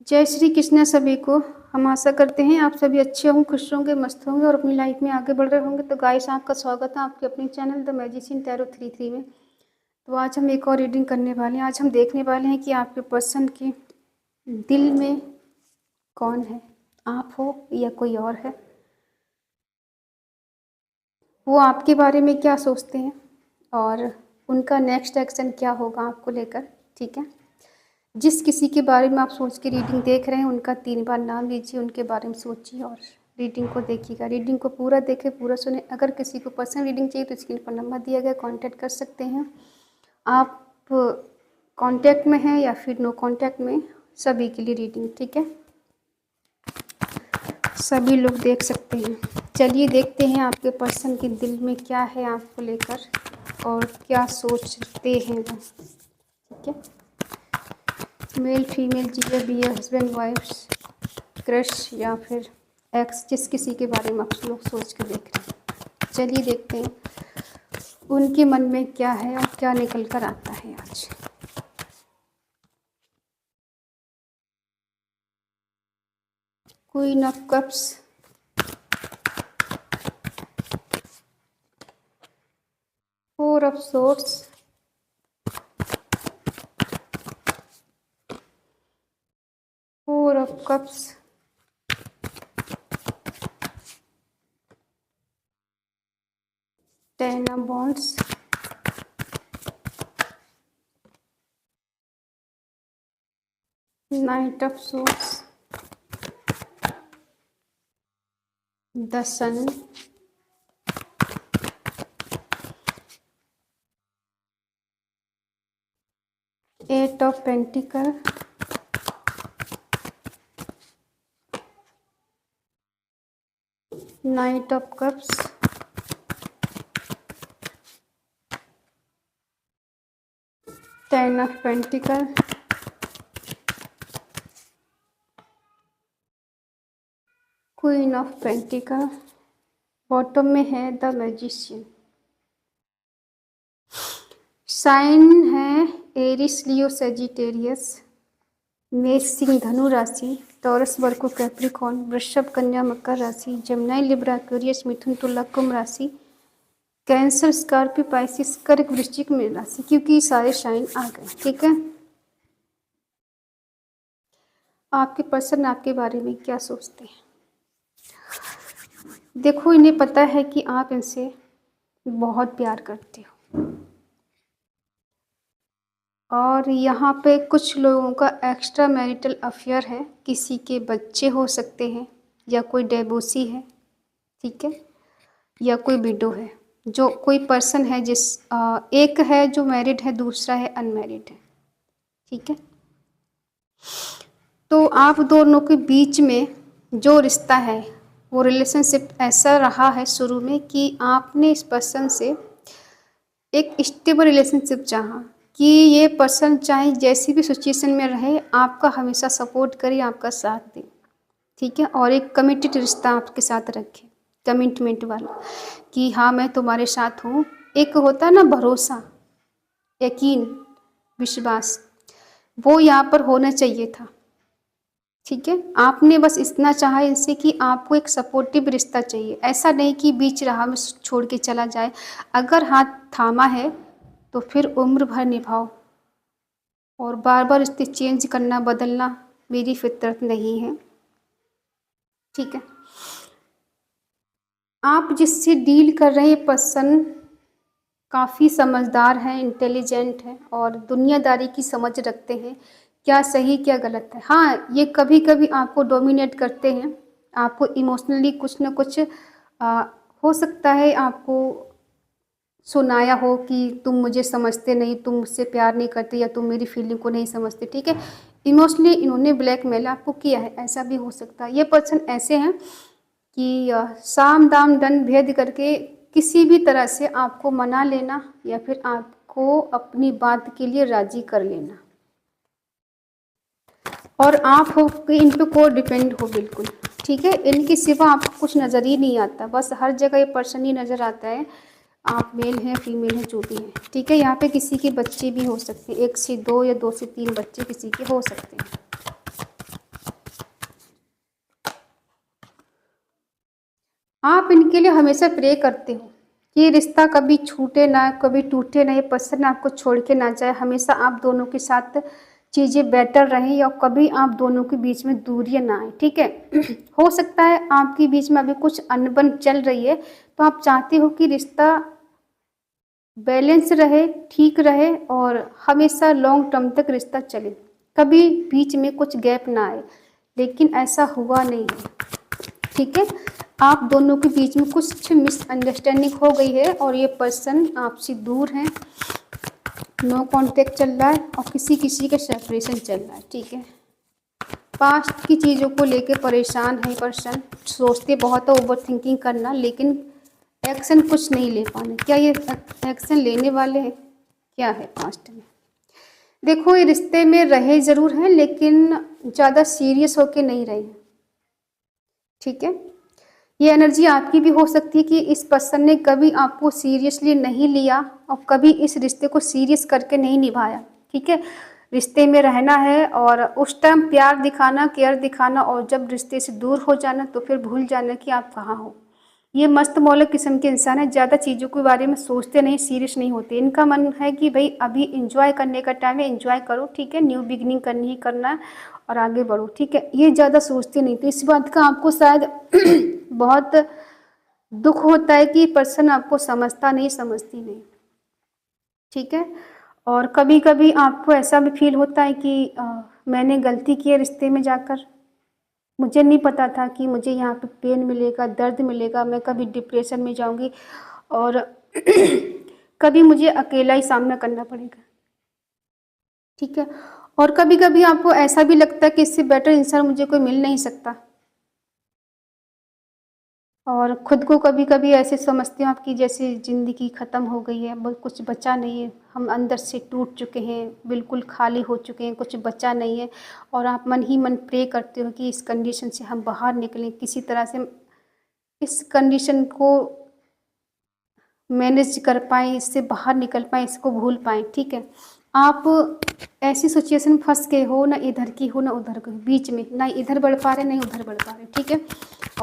जय श्री कृष्ण सभी को। हम आशा करते हैं आप सभी अच्छे होंगे, खुश होंगे, मस्त होंगे और अपनी लाइफ में आगे बढ़ रहे होंगे। तो गाइस, आपका स्वागत है आपके अपने चैनल द मैजिशियन टैरो 33 में। तो आज हम एक और रीडिंग करने वाले हैं। आज हम देखने वाले हैं कि आपके पर्सन के दिल में कौन है, आप हो या कोई और है। वो आपके बारे में क्या सोचते हैं और उनका नेक्स्ट एक्शन क्या होगा आपको लेकर। ठीक है, जिस किसी के बारे में आप सोच के रीडिंग देख रहे हैं उनका 3 बार नाम लीजिए, उनके बारे में सोचिए और रीडिंग को देखिएगा। रीडिंग को पूरा देखें, पूरा सुने। अगर किसी को पर्सनल रीडिंग चाहिए तो स्क्रीन पर नंबर दिया गया, कांटेक्ट कर सकते हैं। आप कांटेक्ट में हैं या फिर नो कांटेक्ट में, सभी के लिए रीडिंग। ठीक है, सभी लोग देख सकते हैं। चलिए देखते हैं आपके पर्सन के दिल में क्या है आपको लेकर और क्या सोचते हैं वो। ठीक है, मेल फीमेल, जीए बीए, हस्बैंड वाइफ्स, क्रश या फिर एक्स, जिस किसी के बारे में आप लोग सोच के देख रहे हैं। चलिए देखते हैं उनके मन में क्या है और क्या निकल कर आता है आज। Queen of cups, four of swords, four of cups, ten of wands, knight of swords, the sun, eight of pentacle, knight of cups, ten of pentacle, queen of pentacle, bottom में है द मैजिशियन। साइन है Aries, Leo, Sagittarius, मेष, सिंह, धनु राशि, taurus, वर्गो, Capricorn, वृषभ, कन्या, मकर राशि, जमनाई, लिब्रा, एक्वेरियस, मिथुन, तुला, कुंभ राशि, कैंसर, स्कॉर्पियो, पाइसिस, कर्क, वृश्चिक, मीन राशि। क्योंकि सारे साइन आ गए। ठीक है, आपके पर्सन आपके बारे में क्या सोचते हैं। देखो, इन्हें पता है कि आप इनसे बहुत प्यार करते हो और यहाँ पे कुछ लोगों का एक्स्ट्रा मैरिटल अफेयर है। किसी के बच्चे हो सकते हैं या कोई डिवोर्सी है। ठीक है, या कोई विडो है। जो कोई पर्सन है एक है जो मैरिड है, दूसरा है अनमैरिड है। ठीक है, तो आप दोनों के बीच में जो रिश्ता है वो रिलेशनशिप ऐसा रहा है शुरू में कि आपने इस पर्सन से एक स्टेबल रिलेशनशिप चाहा कि ये पर्सन चाहे जैसी भी सिचुएशन में रहे आपका हमेशा सपोर्ट करे, आपका साथ दे। ठीक है, और एक कमिटेड रिश्ता आपके साथ रखे, कमिटमेंट वाला कि हाँ मैं तुम्हारे साथ हूँ। एक होता है ना भरोसा, यकीन, विश्वास, वो यहाँ पर होना चाहिए था। ठीक है, आपने बस इतना चाहा इनसे कि आपको एक सपोर्टिव रिश्ता चाहिए, ऐसा नहीं कि बीच राह में छोड़ के चला जाए। अगर हाथ थामा है तो फिर उम्र भर निभाओ और बार बार रिश्ते चेंज करना, बदलना मेरी फितरत नहीं है। ठीक है, आप जिससे डील कर रहे पर्सन काफ़ी समझदार हैं, इंटेलिजेंट हैं और दुनियादारी की समझ रखते हैं, क्या सही क्या गलत है। हाँ, ये कभी कभी आपको डोमिनेट करते हैं, आपको इमोशनली कुछ ना कुछ हो सकता है आपको सुनाया हो कि तुम मुझे समझते नहीं, तुम मुझसे प्यार नहीं करते या तुम मेरी फीलिंग को नहीं समझते। ठीक है, इमोशनली इन्होंने ब्लैकमेल आपको किया है, ऐसा भी हो सकता है। ये पर्सन ऐसे हैं कि साम दाम दंड भेद करके किसी भी तरह से आपको मना लेना या फिर आपको अपनी बात के लिए राजी कर लेना, और आप हो कि इन पे को डिपेंड हो बिल्कुल। ठीक है, इनके सिवा आपको कुछ नज़र ही नहीं आता, बस हर जगह ये पर्सन ही नज़र आता है। आप मेल हैं, फीमेल हैं, जो भी हैं। ठीक है, यहाँ पे किसी के बच्चे भी हो सकते हैं, 1 से 2 या 2 से 3 बच्चे किसी के हो सकते हैं। आप इनके लिए हमेशा प्रे करते हो कि ये रिश्ता कभी छूटे ना, कभी टूटे ना, ये पर्सन आपको छोड़ के ना जाए, हमेशा आप दोनों के साथ चीज़ें बेटर रहें या कभी आप दोनों के बीच में दूरियां ना आए, ठीक है। हो सकता है आपके बीच में अभी कुछ अनबन चल रही है, तो आप चाहते हो कि रिश्ता बैलेंस रहे, ठीक रहे और हमेशा लॉन्ग टर्म तक रिश्ता चले, कभी बीच में कुछ गैप ना आए, लेकिन ऐसा हुआ नहीं है, ठीक है। आप दोनों के बीच में कुछ मिसअंडरस्टैंडिंग हो गई है और ये पर्सन आपसे दूर है, नो कांटेक्ट चल रहा है और किसी किसी का सेपरेशन चल रहा है, ठीक है। पास्ट की चीज़ों को लेकर परेशान है पर्सन, सोचते बहुत है, ओवर थिंकिंग करना, लेकिन एक्शन कुछ नहीं ले पाने। क्या ये एक्शन लेने वाले हैं? क्या है पास्ट में? देखो, ये रिश्ते में रहे ज़रूर हैं लेकिन ज़्यादा सीरियस होके नहीं रहे, ठीक है। ये एनर्जी आपकी भी हो सकती है कि इस पर्सन ने कभी आपको सीरियसली नहीं लिया और कभी इस रिश्ते को सीरियस करके नहीं निभाया, ठीक है। रिश्ते में रहना है और उस टाइम प्यार दिखाना, केयर दिखाना, और जब रिश्ते से दूर हो जाना तो फिर भूल जाना कि आप कहाँ हो। ये मस्त मौलक किस्म के इंसान है, ज़्यादा चीज़ों के बारे में सोचते नहीं, सीरियस नहीं होते। इनका मन है कि भाई अभी इंजॉय करने का टाइम है, इंजॉय करो, ठीक है, न्यू बिगनिंग करनी ही करना है और आगे बढ़ो, ठीक है। ये ज़्यादा सोचते नहीं, तो इस बात का आपको शायद बहुत दुख होता है कि पर्सन आपको समझता नहीं, समझती नहीं, ठीक है। और कभी कभी आपको ऐसा भी फील होता है कि मैंने गलती की है रिश्ते में जाकर, मुझे नहीं पता था कि मुझे यहाँ पे पेन मिलेगा, दर्द मिलेगा, मैं कभी डिप्रेशन में जाऊंगी और कभी मुझे अकेला ही सामना करना पड़ेगा, ठीक है। और कभी कभी आपको ऐसा भी लगता है कि इससे बेटर इंसान मुझे कोई मिल नहीं सकता, और खुद को कभी कभी ऐसे समझते हो आपकी जैसे ज़िंदगी ख़त्म हो गई है, अब कुछ बचा नहीं है, हम अंदर से टूट चुके हैं, बिल्कुल खाली हो चुके हैं, कुछ बचा नहीं है। और आप मन ही मन प्रे करते हो कि इस कंडीशन से हम बाहर निकलें, किसी तरह से इस कंडीशन को मैनेज कर पाएँ, इससे बाहर निकल पाएँ, इसको भूल पाएँ, ठीक है। आप ऐसी सिचुएशन में फंस गए हो, ना इधर की हो ना उधर की, बीच में ना इधर बढ़ पा रहे नहीं उधर बढ़ पा रहे, ठीक है।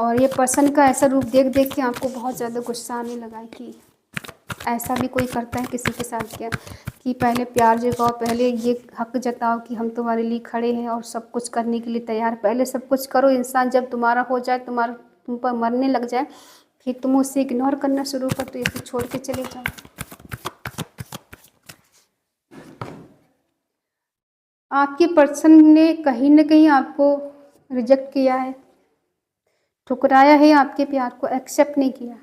और ये पर्सन का ऐसा रूप देख देख के आपको बहुत ज़्यादा गुस्सा आने लगा है कि ऐसा भी कोई करता है किसी के साथ क्या, कि पहले प्यार जताओ, पहले ये हक जताओ कि हम तुम्हारे लिए खड़े हैं और सब कुछ करने के लिए तैयार, पहले सब कुछ करो। इंसान जब तुम्हारा हो जाए, तुम पर मरने लग जाए, फिर तुम उससे इग्नोर करना शुरू कर दो या फिर छोड़ के चले जाओ। आपके पर्सन ने कहीं ना कहीं आपको रिजेक्ट किया है, ठुकराया है, आपके प्यार को एक्सेप्ट नहीं किया,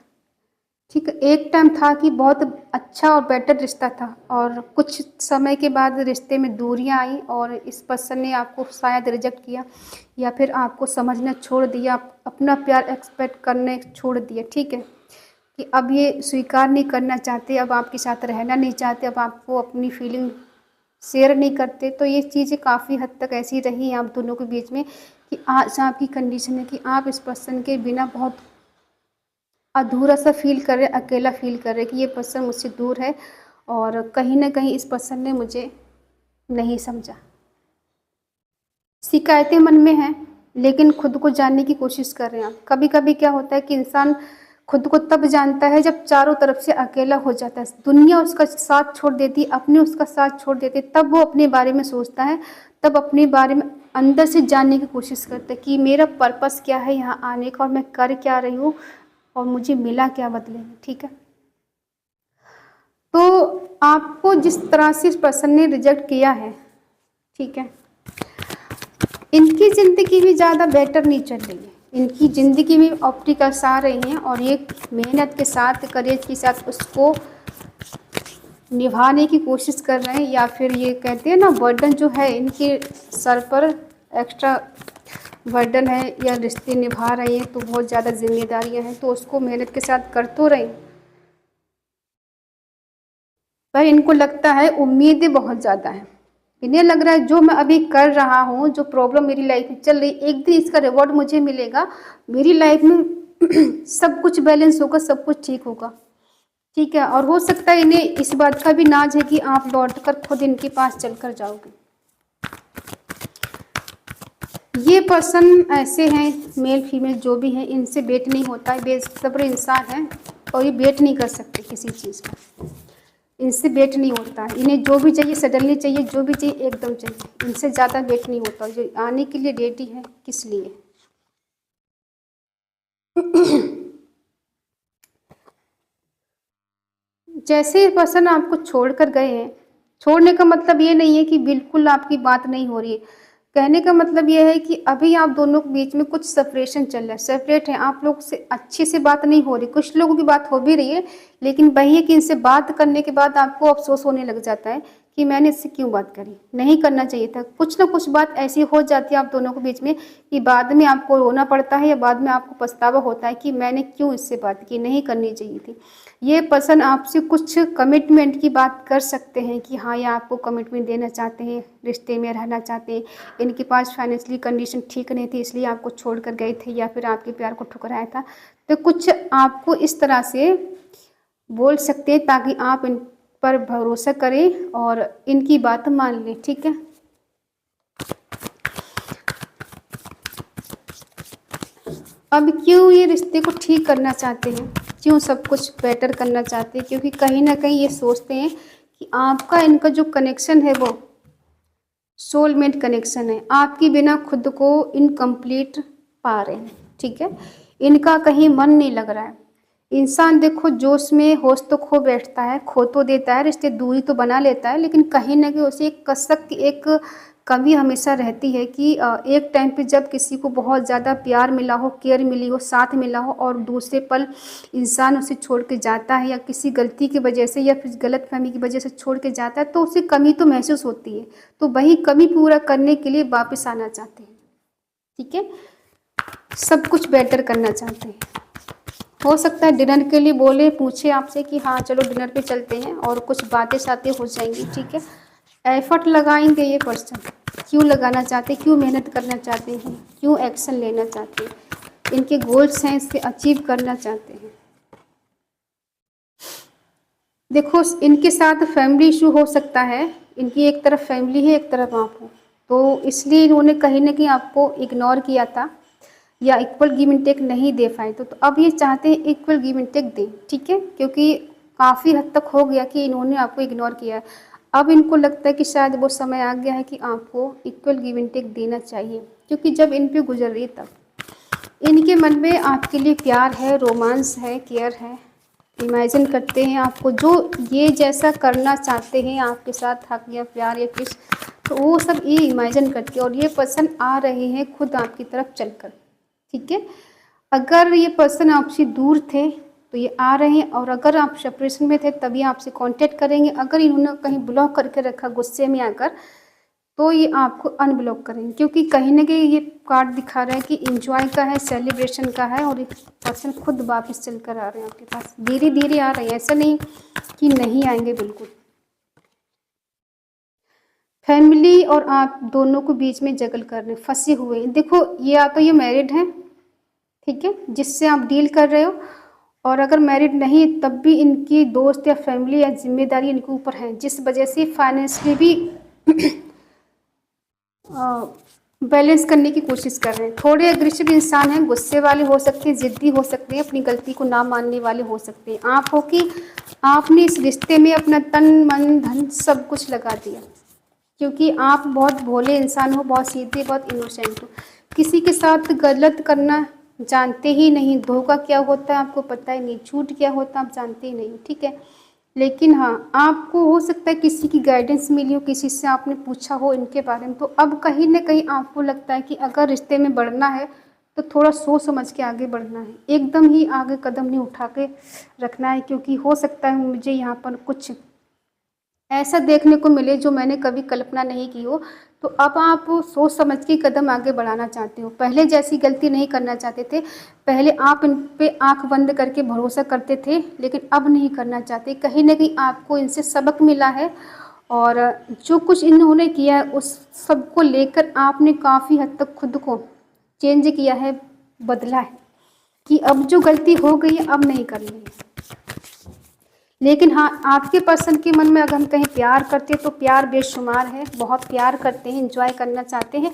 ठीक है। एक टाइम था कि बहुत अच्छा और बेटर रिश्ता था और कुछ समय के बाद रिश्ते में दूरियां आई और इस पर्सन ने आपको शायद रिजेक्ट किया या फिर आपको समझना छोड़ दिया, अपना प्यार एक्सपेक्ट करने छोड़ दिया, ठीक है। कि अब ये स्वीकार नहीं करना चाहते, अब आपके साथ रहना नहीं चाहते, अब आपको अपनी फीलिंग शेयर नहीं करते। तो ये चीज़ें काफ़ी हद तक ऐसी रही हैं आप दोनों के बीच में कि आज आपकी कंडीशन है कि आप इस पर्सन के बिना बहुत अधूरा सा फील कर रहे, अकेला फील कर रहे कि ये पर्सन मुझसे दूर है और कहीं ना कहीं इस पर्सन ने मुझे नहीं समझा। शिकायतें मन में हैं लेकिन खुद को जानने की कोशिश कर रहे हैं आप। कभी कभी क्या होता है कि इंसान खुद को तब जानता है जब चारों तरफ से अकेला हो जाता है, दुनिया उसका साथ छोड़ देती, अपने उसका साथ छोड़ देती, तब वो अपने बारे में सोचता है, तब अपने बारे में अंदर से जानने की कोशिश करता है कि मेरा पर्पस क्या है यहाँ आने का और मैं कर क्या रही हूँ और मुझे मिला क्या बदले में, ठीक है। तो आपको जिस तरह से इस पर्सन ने रिजेक्ट किया है, ठीक है, इनकी ज़िंदगी भी ज़्यादा बेटर नहीं चल रही है, इनकी ज़िंदगी में ऑब्स्टिकल्स आ रही हैं और ये मेहनत के साथ, करेज के साथ उसको निभाने की कोशिश कर रहे हैं, या फिर ये कहते हैं ना बर्डन जो है इनके सर पर एक्स्ट्रा बर्डन है, या रिश्ते निभा रहे हैं तो बहुत ज़्यादा जिम्मेदारियां हैं, तो उसको मेहनत के साथ कर तो रहे, पर इनको लगता है उम्मीदें बहुत ज़्यादा हैं। इन्हें लग रहा है जो मैं अभी कर रहा हूँ, जो प्रॉब्लम मेरी लाइफ में चल रही, एक दिन इसका रिवॉर्ड मुझे मिलेगा, मेरी लाइफ में सब कुछ बैलेंस होगा, सब कुछ ठीक होगा, ठीक है। और हो सकता है इन्हें इस बात का भी नाज है कि आप लौट कर खुद इनके पास चल कर जाओगे। ये पर्सन ऐसे हैं, मेल फीमेल जो भी हैं, इनसे वेट नहीं होता है, बेसब्र इंसान है और ये वेट नहीं कर सकते किसी चीज़ का, इनसे वेट नहीं होता है। इन्हें जो भी चाहिए सडनली चाहिए, जो भी चाहिए एकदम चाहिए, इनसे ज़्यादा वेट नहीं होता, जो आने के लिए रेडी है किस लिए। जैसे ये पर्सन आपको छोड़कर गए हैं, छोड़ने का मतलब ये नहीं है कि बिल्कुल आपकी बात नहीं हो रही है, कहने का मतलब ये है कि अभी आप दोनों के बीच में कुछ सेपरेशन चल रहा है, सेपरेट है, आप लोग से अच्छे से बात नहीं हो रही, कुछ लोगों की बात हो भी रही है, लेकिन वही है कि इनसे बात करने के बाद आपको अफसोस होने लग जाता है कि मैंने इससे क्यों बात करी, नहीं करना चाहिए था। कुछ ना कुछ बात ऐसी हो जाती है आप दोनों के बीच में कि बाद में आपको रोना पड़ता है या बाद में आपको पछतावा होता है कि मैंने क्यों इससे बात की, नहीं करनी चाहिए थी। ये पर्सन आपसे कुछ कमिटमेंट की बात कर सकते हैं कि हाँ, ये आपको कमिटमेंट देना चाहते हैं, रिश्ते में रहना चाहते हैं। इनके पास फाइनेंशियली कंडीशन ठीक नहीं थी, इसलिए आपको छोड़कर गए थे या फिर आपके प्यार को ठुकराया था। तो कुछ आपको इस तरह से बोल सकते हैं ताकि आप इन पर भरोसा करें और इनकी बात मान लें, ठीक है। अब क्यों ये रिश्ते को ठीक करना चाहते हैं, क्यों सब कुछ बेटर करना चाहते हैं, क्योंकि कहीं ना कहीं ये सोचते हैं कि आपका इनका जो कनेक्शन है वो सोलमेट कनेक्शन है, आपके बिना खुद को इनकम्प्लीट पा रहे हैं, ठीक है। इनका कहीं मन नहीं लग रहा है। इंसान देखो जोश में होश तो खो बैठता है, खो तो देता है, रिश्ते दूरी तो बना लेता है, लेकिन कहीं ना कहीं उसे एक कसक की एक कमी हमेशा रहती है कि एक टाइम पे जब किसी को बहुत ज़्यादा प्यार मिला हो, केयर मिली हो, साथ मिला हो और दूसरे पल इंसान उसे छोड़ के जाता है या किसी गलती की वजह से या फिर गलतफहमी की वजह से छोड़ के जाता है, तो उसे कमी तो महसूस होती है, तो वही कमी पूरा करने के लिए वापस आना चाहते हैं, ठीक है। सब कुछ बेटर करना चाहते हैं। हो सकता है डिनर के लिए बोले, पूछे आपसे कि हाँ चलो डिनर पे चलते हैं और कुछ बातें शातें हो जाएंगी, ठीक है। एफर्ट लगाएंगे ये पर्सन, क्यों लगाना चाहते, क्यों मेहनत करना चाहते हैं, क्यों एक्शन लेना चाहते हैं, इनके गोल्स हैं, इससे अचीव करना चाहते हैं। देखो इनके साथ फैमिली इशू हो सकता है, इनकी एक तरफ फैमिली है एक तरफ आप हो, तो इसलिए इन्होंने कहीं ना कहीं आपको इग्नोर किया था या इक्वल गिव एंड टेक नहीं दे पाए, तो अब ये चाहते हैं इक्वल गिव एंड टेक दें, ठीक है, क्योंकि काफ़ी हद तक हो गया कि इन्होंने आपको इग्नोर किया है। अब इनको लगता है कि शायद वो समय आ गया है कि आपको इक्वल गिव एंड टेक देना चाहिए, क्योंकि जब इन पे गुजर रही है तब इनके मन में आपके लिए प्यार है, रोमांस है, केयर है, इमेजिन करते हैं आपको, जो ये जैसा करना चाहते हैं आपके साथ, हक या प्यार या किस, तो वो सब ये इमेजिन करके और ये पर्सन आ रहे हैं खुद आपकी तरफ चलकर, ठीक है। अगर ये पर्सन आपसे दूर थे तो ये आ रहे हैं, और अगर आप सेपरेशन में थे तभी आपसे कांटेक्ट करेंगे। अगर इन्होंने कहीं ब्लॉक करके रखा गुस्से में आकर, तो ये आपको अनब्लॉक करेंगे, क्योंकि कहीं ना कहीं ये कार्ड दिखा रहा है कि इंजॉय का है, सेलिब्रेशन का है, और ये पर्सन खुद वापस चल कर आ रहे हैं आपके पास, धीरे धीरे आ रहे हैं, ऐसा नहीं कि नहीं आएंगे बिल्कुल। फैमिली और आप दोनों को बीच में जगल कर रहे हैं, फंसे हुए हैं। देखो ये या तो ये मैरिड हैं, ठीक है, जिससे आप डील कर रहे हो, और अगर मैरिड नहीं तब भी इनकी दोस्त या फैमिली या जिम्मेदारी इनके ऊपर है, जिस वजह से फाइनेंशियली भी बैलेंस करने की कोशिश कर रहे हैं। थोड़े अग्रेसिव इंसान हैं, गुस्से वाले हो सकते हैं, ज़िद्दी हो सकते हैं, अपनी गलती को ना मानने वाले हो सकते हैं। आप हो कि आपने इस रिश्ते में अपना तन मन धन सब कुछ लगा दिया, क्योंकि आप बहुत भोले इंसान हो, बहुत सीधे, बहुत इनोसेंट हो, किसी के साथ गलत करना जानते ही नहीं, धोखा क्या होता है आपको पता ही नहीं, झूठ क्या होता है आप जानते ही नहीं, ठीक है। लेकिन हाँ, आपको हो सकता है किसी की गाइडेंस मिली हो, किसी से आपने पूछा हो इनके बारे में, तो अब कहीं ना कहीं आपको लगता है कि अगर रिश्ते में बढ़ना है तो थोड़ा सोच समझ के आगे बढ़ना है, एकदम ही आगे कदम नहीं उठा के रखना है, क्योंकि हो सकता है मुझे यहाँ पर कुछ ऐसा देखने को मिले जो मैंने कभी कल्पना नहीं की हो। तो अब आप सोच समझ के कदम आगे बढ़ाना चाहते हो, पहले जैसी गलती नहीं करना चाहते थे। पहले आप इन पे आंख बंद करके भरोसा करते थे, लेकिन अब नहीं करना चाहते। कहीं ना कहीं आपको इनसे सबक मिला है, और जो कुछ इन्होंने किया है उस सब को लेकर आपने काफ़ी हद तक खुद को चेंज किया है, बदला है, कि अब जो गलती हो गई है अब नहीं करनी है। लेकिन हाँ, आपके पर्सन के मन में अगर हम कहीं प्यार करते हैं तो प्यार बेशुमार है, बहुत प्यार करते हैं, एंजॉय करना चाहते हैं,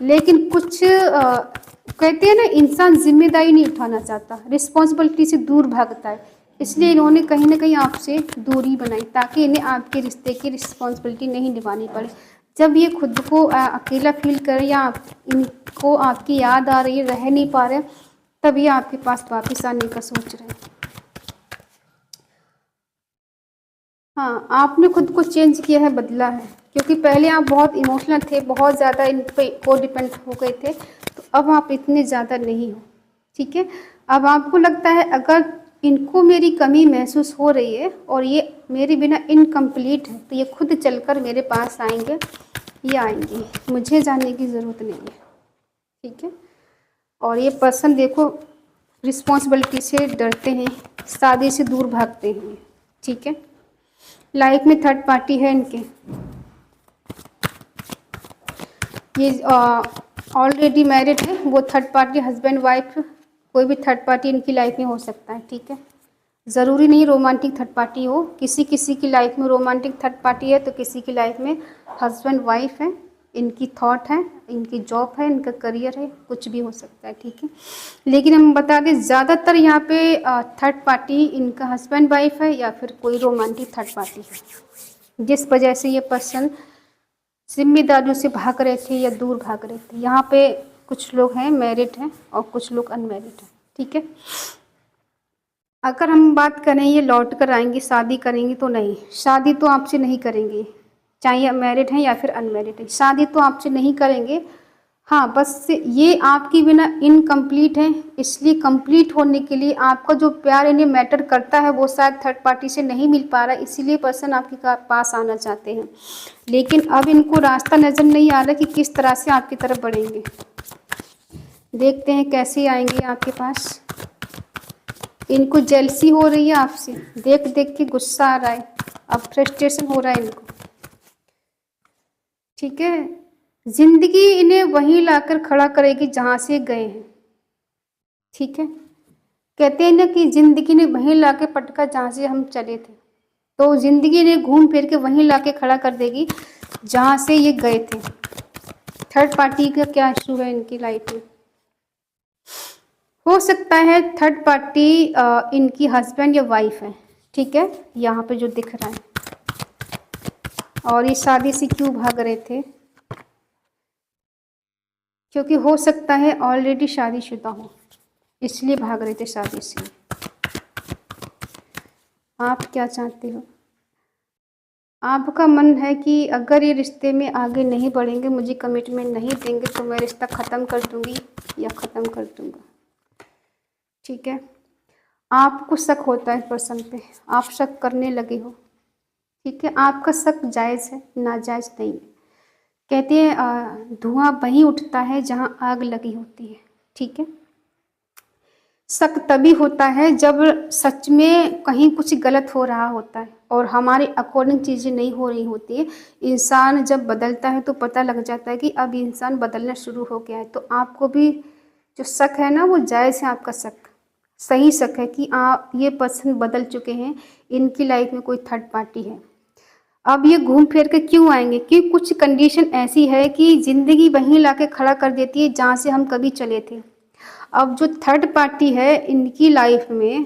लेकिन कुछ कहते हैं ना, इंसान जिम्मेदारी नहीं उठाना चाहता, रिस्पॉन्सिबिलिटी से दूर भागता है, इसलिए इन्होंने कहीं ना कहीं आपसे दूरी बनाई ताकि इन्हें आपके रिश्ते की रिस्पॉन्सिबिलिटी नहीं निभानी पड़े। जब ये खुद को अकेला फील करे या इनको आपकी याद आ रही है, रह नहीं पा रहे, तब ये आपके पास वापस आने का सोच रहे हैं। हाँ, आपने खुद को चेंज किया है, बदला है, क्योंकि पहले आप बहुत इमोशनल थे, बहुत ज़्यादा इन पे को डिपेंड हो गए थे, तो अब आप इतने ज़्यादा नहीं हो। ठीक है, अब आपको लगता है अगर इनको मेरी कमी महसूस हो रही है और ये मेरे बिना इनकम्प्लीट है, तो ये खुद चलकर मेरे पास आएंगे, ये आएंगे, मुझे जानने की ज़रूरत नहीं है। ठीक है, और ये पर्सन देखो रिस्पॉन्सिबिलिटी से डरते हैं, शादी से दूर भागते हैं। ठीक है, लाइफ में थर्ड पार्टी है इनके, ये ऑलरेडी मैरिड है, वो थर्ड पार्टी हस्बैंड वाइफ, कोई भी थर्ड पार्टी इनकी लाइफ में हो सकता है। ठीक है, ज़रूरी नहीं रोमांटिक थर्ड पार्टी हो, किसी किसी की लाइफ में रोमांटिक थर्ड पार्टी है तो किसी की लाइफ में हस्बैंड वाइफ है, इनकी थॉट है, इनकी जॉब है, इनका करियर है, कुछ भी हो सकता है। ठीक है, लेकिन हम बता दें ज़्यादातर यहाँ पे थर्ड पार्टी इनका हस्बैंड वाइफ है या फिर कोई रोमांटिक थर्ड पार्टी है, जिस वजह से ये पर्सन जिम्मेदारियों से भाग रहे थे या दूर भाग रहे थे। यहाँ पे कुछ लोग हैं मैरिड हैं और कुछ लोग अनमैरिड हैं। ठीक है, अगर हम बात करें ये लौट कर आएंगी शादी करेंगी, तो नहीं, शादी तो आपसे नहीं करेंगे, चाहे मैरिड हैं या फिर अनमैरिड हैं, शादी तो आपसे नहीं करेंगे। हाँ, बस ये आपकी बिना इनकम्प्लीट है, इसलिए कंप्लीट होने के लिए आपका जो प्यार इन्हें मैटर करता है वो शायद थर्ड पार्टी से नहीं मिल पा रहा, इसीलिए पर्सन आपके पास आना चाहते हैं, लेकिन अब इनको रास्ता नज़र नहीं आ रहा कि किस तरह से आपकी तरफ बढ़ेंगे। देखते हैं कैसे आएंगे आपके पास। इनको जेलसी हो रही है आपसे, देख देख के गुस्सा आ रहा है, अब फ्रस्ट्रेशन हो रहा है इनको। ठीक है, जिंदगी इन्हें वहीं लाकर खड़ा करेगी जहां से गए हैं। ठीक है, कहते हैं ना कि जिंदगी ने वहीं लाके पटका जहां से हम चले थे, तो जिंदगी ने घूम फिर के वहीं लाके खड़ा कर देगी जहां से ये गए थे। थर्ड पार्टी का क्या इशू है इनकी लाइफ में? हो सकता है थर्ड पार्टी इनकी हस्बैंड या वाइफ है। ठीक है, यहाँ पे जो दिख रहा है, और ये शादी से क्यों भाग रहे थे? क्योंकि हो सकता है ऑलरेडी शादीशुदा हो, इसलिए भाग रहे थे शादी से। आप क्या चाहते हो? आपका मन है कि अगर ये रिश्ते में आगे नहीं बढ़ेंगे, मुझे कमिटमेंट नहीं देंगे, तो मैं रिश्ता ख़त्म कर दूंगी या ख़त्म कर दूंगा। ठीक है, आपको शक होता है पर्सन पे, आप शक करने लगे हो। ठीक है, आपका शक जायज़ है, नाजायज़ नहीं है। कहते हैं धुआं वहीं उठता है जहां आग लगी होती है। ठीक है, शक तभी होता है जब सच में कहीं कुछ गलत हो रहा होता है और हमारे अकॉर्डिंग चीज़ें नहीं हो रही होती है। इंसान जब बदलता है तो पता लग जाता है कि अब इंसान बदलना शुरू हो गया है, तो आपको भी जो शक है ना, वो जायज़ है, आपका शक सही शक है कि आप ये पर्सन बदल चुके हैं, इनकी लाइफ में कोई थर्ड पार्टी है। अब ये घूम फिर के क्यों आएंगे? कि कुछ कंडीशन ऐसी है कि ज़िंदगी वहीं लाके खड़ा कर देती है जहाँ से हम कभी चले थे। अब जो थर्ड पार्टी है इनकी लाइफ में,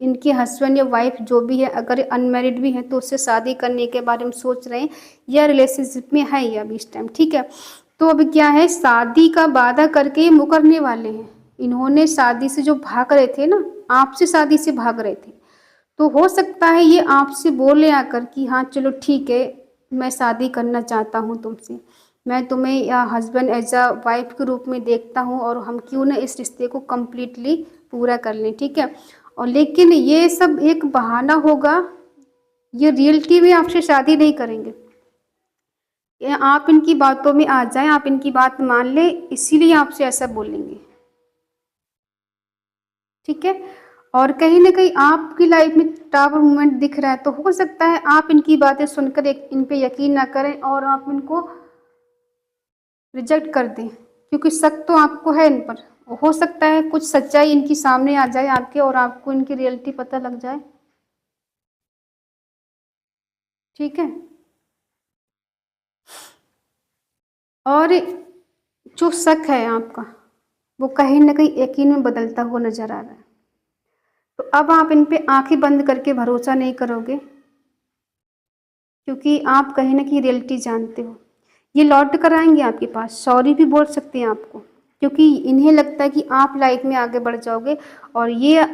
इनके हस्बैंड या वाइफ जो भी है, अगर अनमैरिड भी है तो उससे शादी करने के बारे में सोच रहे हैं या रिलेशनशिप में है या अभी इस टाइम। ठीक है, तो अभी क्या है, शादी का वादा करके मुकरने वाले हैं। इन्होंने शादी से जो भाग रहे थे ना, आपसे शादी से भाग रहे थे, तो हो सकता है ये आपसे बोले आकर कि हाँ चलो ठीक है, मैं शादी करना चाहता हूँ तुमसे, मैं तुम्हें या हस्बैंड एज अ वाइफ के रूप में देखता हूँ और हम क्यों ना इस रिश्ते को कम्प्लीटली पूरा कर लें। ठीक है, और लेकिन ये सब एक बहाना होगा, ये रियलिटी में आपसे शादी नहीं करेंगे। आप इनकी बातों में आ जाएं, आप इनकी बात मान लें, इसीलिए आपसे ऐसा बोलेंगे। ठीक है, और कहीं ना कहीं आपकी लाइफ में टावर मूवमेंट दिख रहा है, तो हो सकता है आप इनकी बातें सुनकर इन पे यकीन ना करें और आप इनको रिजेक्ट कर दें, क्योंकि शक तो आपको है इन पर। हो सकता है कुछ सच्चाई इनकी सामने आ जाए आपके और आपको इनकी रियलिटी पता लग जाए। ठीक है। और जो शक है आपका वो कहीं ना कहीं यकीन में बदलता हुआ नजर आ रहा है। तो अब आप इन पे आंखें बंद करके भरोसा नहीं करोगे, क्योंकि आप कहीं ना कहीं रियलिटी जानते हो। ये लौट कर आएंगे आपके पास, सॉरी भी बोल सकते हैं आपको, क्योंकि इन्हें लगता है कि आप लाइफ में आगे बढ़ जाओगे और ये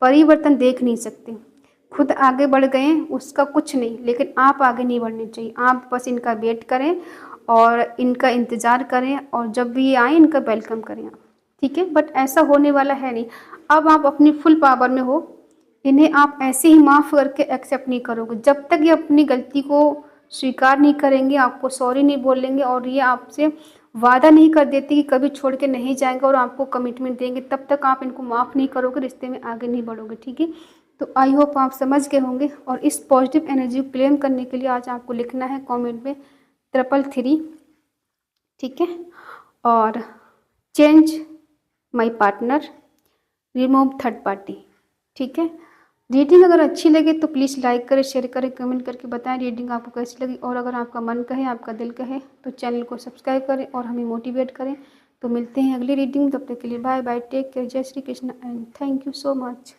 परिवर्तन देख नहीं सकते। खुद आगे बढ़ गए हैं उसका कुछ नहीं, लेकिन आप आगे नहीं बढ़ने चाहिए। आप बस इनका वेट करें और इनका इंतज़ार करें, और जब भी ये आए इनका वेलकम करें आप, ठीक है। बट ऐसा होने वाला है नहीं। अब आप अपनी फुल पावर में हो, इन्हें आप ऐसे ही माफ़ करके एक्सेप्ट नहीं करोगे जब तक ये अपनी गलती को स्वीकार नहीं करेंगे, आपको सॉरी नहीं बोलेंगे और ये आपसे वादा नहीं कर देती कि कभी छोड़ के नहीं जाएंगे और आपको कमिटमेंट देंगे, तब तक आप इनको माफ़ नहीं करोगे, रिश्ते में आगे नहीं बढ़ोगे, ठीक है। तो आई होप आप समझ गए होंगे। और इस पॉजिटिव एनर्जी को क्लेम करने के लिए आज आपको लिखना है कमेंट में 333, ठीक है। और change my partner, remove third party, ठीक है। रीडिंग अगर अच्छी लगे तो प्लीज़ लाइक करें, शेयर करें, कमेंट करके बताएं रीडिंग आपको कैसी लगी। और अगर आपका मन कहे, आपका दिल कहे तो चैनल को सब्सक्राइब करें और हमें मोटिवेट करें। तो मिलते हैं अगली रीडिंग, तब तक के लिए बाय बाय, टेक केयर, जय Shri Krishna and thank you so much.